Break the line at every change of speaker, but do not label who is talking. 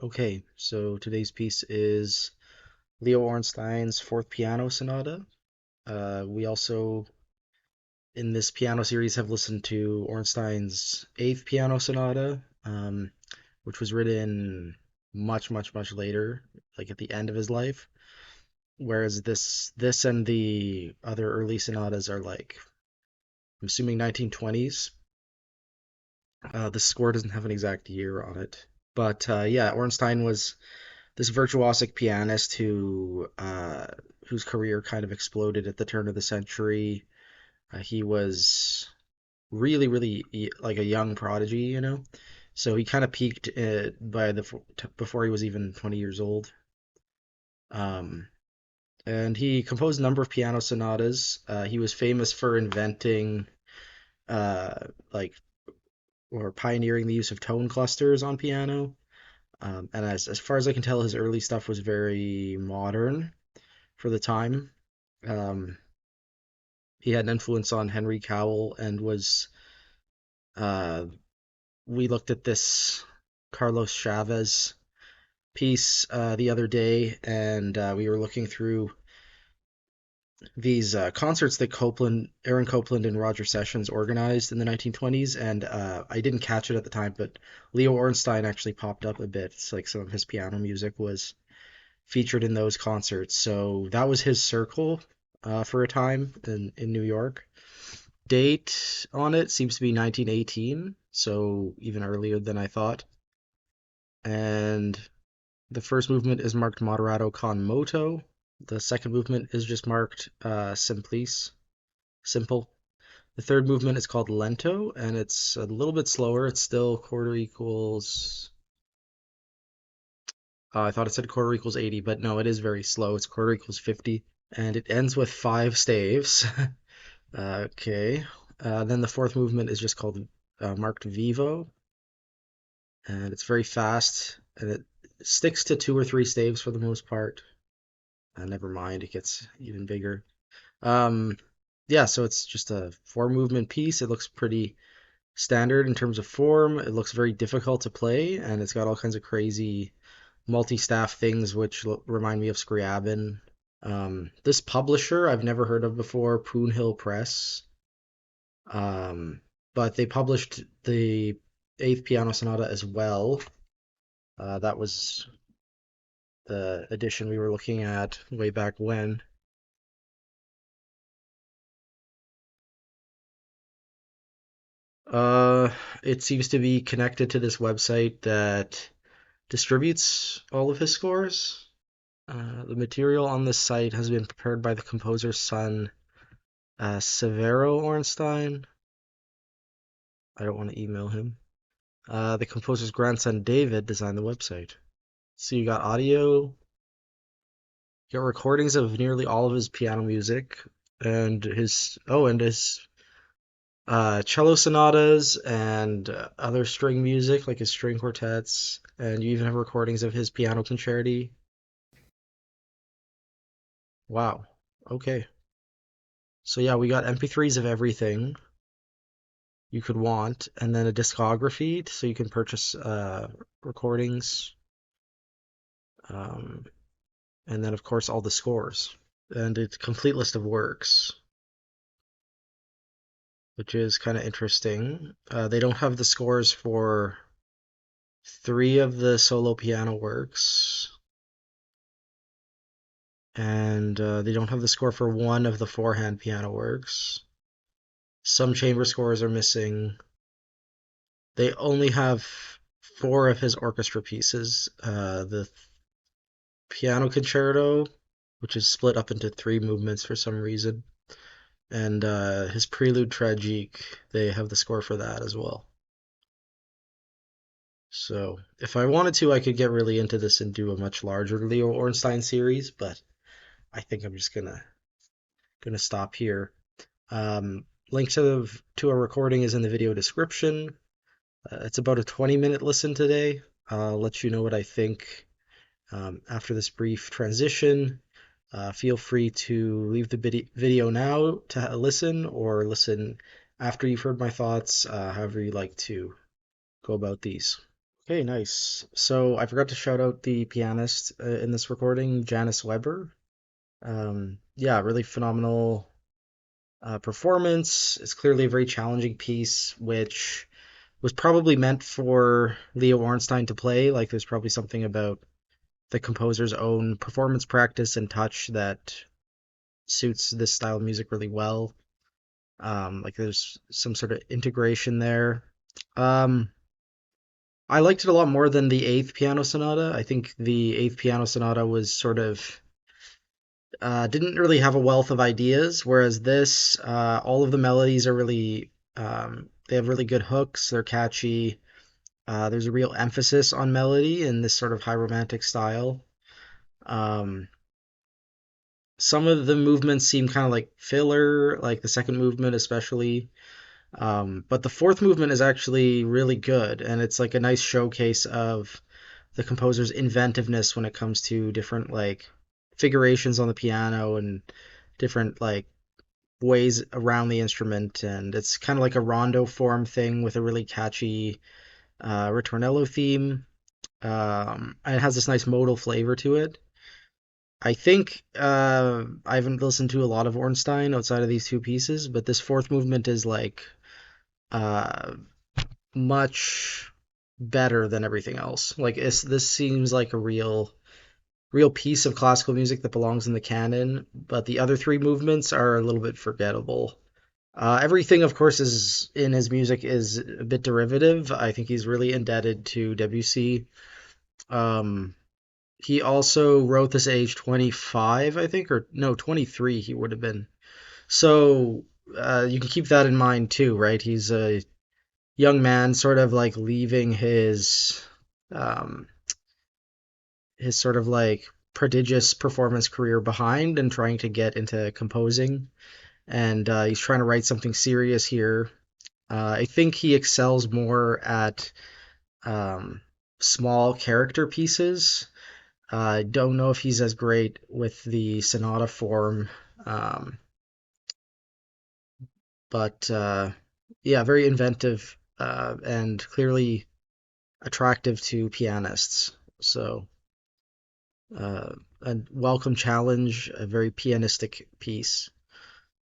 Okay, so today's piece is Leo Ornstein's Fourth Piano Sonata. We also, in this piano series, have listened to Ornstein's Eighth Piano Sonata, which was written much later, like at the end of his life. Whereas this and the other early sonatas are like, I'm assuming 1920s. The score doesn't have an exact year on it, but yeah, Ornstein was this virtuosic pianist whose career kind of exploded at the turn of the century. He was really like a young prodigy, you know. So he kind of peaked by before he was even 20 years old. Um, and he composed a number of piano sonatas. He was famous for inventing uh, like or pioneering the use of tone clusters on piano. And as far as I can tell, his early stuff was very modern for the time. Um, he had an influence on Henry Cowell and was uh, we looked at this Carlos Chavez piece the other day, and we were looking through these concerts that Aaron Copland, and Roger Sessions organized in the 1920s, and I didn't catch it at the time, but Leo Ornstein actually popped up a bit. It's like some of his piano music was featured in those concerts, so that was his circle for a time in New York. Date on it seems to be 1918, so even earlier than I thought. And the first movement is marked moderato con moto. The second movement is just marked simplice, simple. The third movement is called lento, and it's a little bit slower. It's still quarter equals. I thought it said quarter equals 80, but no, it is very slow. It's quarter equals 50, and it ends with five staves. Okay. Then the fourth movement is just called marked vivo, and it's very fast, and it sticks to two or three staves for the most part. Never mind, it gets even bigger. Um, yeah, so it's just a four movement piece. It looks pretty standard in terms of form. It looks very difficult to play, and it's got all kinds of crazy multi-staff things which remind me of Scriabin. This publisher I've never heard of before, Poon Press. Um, but they published the Eighth Piano Sonata as well. That was the edition we were looking at way back when. Uh, it seems to be connected to this website that distributes all of his scores. The material on this site has been prepared by the composer's son, Severo Ornstein. I don't want to email him. The composer's grandson, David, designed the website. So you got audio, you got recordings of nearly all of his piano music, and his cello sonatas and other string music like his string quartets, and you even have recordings of his piano concerti. Wow. Okay. So yeah, we got MP3s of everything you could want, and then a discography so you can purchase recordings, um, and then of course all the scores and a complete list of works, which is kind of interesting. They don't have the scores for three of the solo piano works, and they don't have the score for one of the four-hand piano works. Some chamber scores are missing. They only have four of his orchestra pieces. The piano concerto, which is split up into three movements for some reason, and his prelude tragique. They have the score for that as well. So if I wanted to, I could get really into this and do a much larger Leo Ornstein series, but I think I'm just gonna stop here. Link to a recording is in the video description. It's about a 20-minute listen today. I'll let you know what I think after this brief transition. Feel free to leave the video now to listen or listen after you've heard my thoughts, however you like to go about these. Okay, nice. So I forgot to shout out the pianist in this recording, Janice Weber. Yeah, really phenomenal performance. It's clearly a very challenging piece, which was probably meant for Leo Ornstein to play. Like, there's probably something about the composer's own performance practice and touch that suits this style of music really well. Like, there's some sort of integration there. Um, I liked it a lot more than the Eighth Piano Sonata. I think the Eighth Piano Sonata was sort of didn't really have a wealth of ideas, whereas this, all of the melodies are really they have really good hooks. They're catchy. There's a real emphasis on melody in this sort of high romantic style. Um, some of the movements seem kind of like filler, like the second movement especially. But the fourth movement is actually really good, and it's like a nice showcase of the composer's inventiveness when it comes to different like figurations on the piano and different like ways around the instrument. And it's kind of like a rondo form thing with a really catchy ritornello theme. And it has this nice modal flavor to it. I think I haven't listened to a lot of Ornstein outside of these two pieces, but this fourth movement is like uh, much better than everything else. Like this seems like a real piece of classical music that belongs in the canon, but the other three movements are a little bit forgettable. Everything, of course, is in his music is a bit derivative. I think he's really indebted to Debussy. Um, he also wrote this at age 25, I think, or no, 23 he would have been. So you can keep that in mind too, right? He's a young man, sort of like leaving um, his sort of like prodigious performance career behind and trying to get into composing. And he's trying to write something serious here. I think he excels more at um, small character pieces. I don't know if he's as great with the sonata form, um, but yeah, very inventive and clearly attractive to pianists. So a welcome challenge, a very pianistic piece.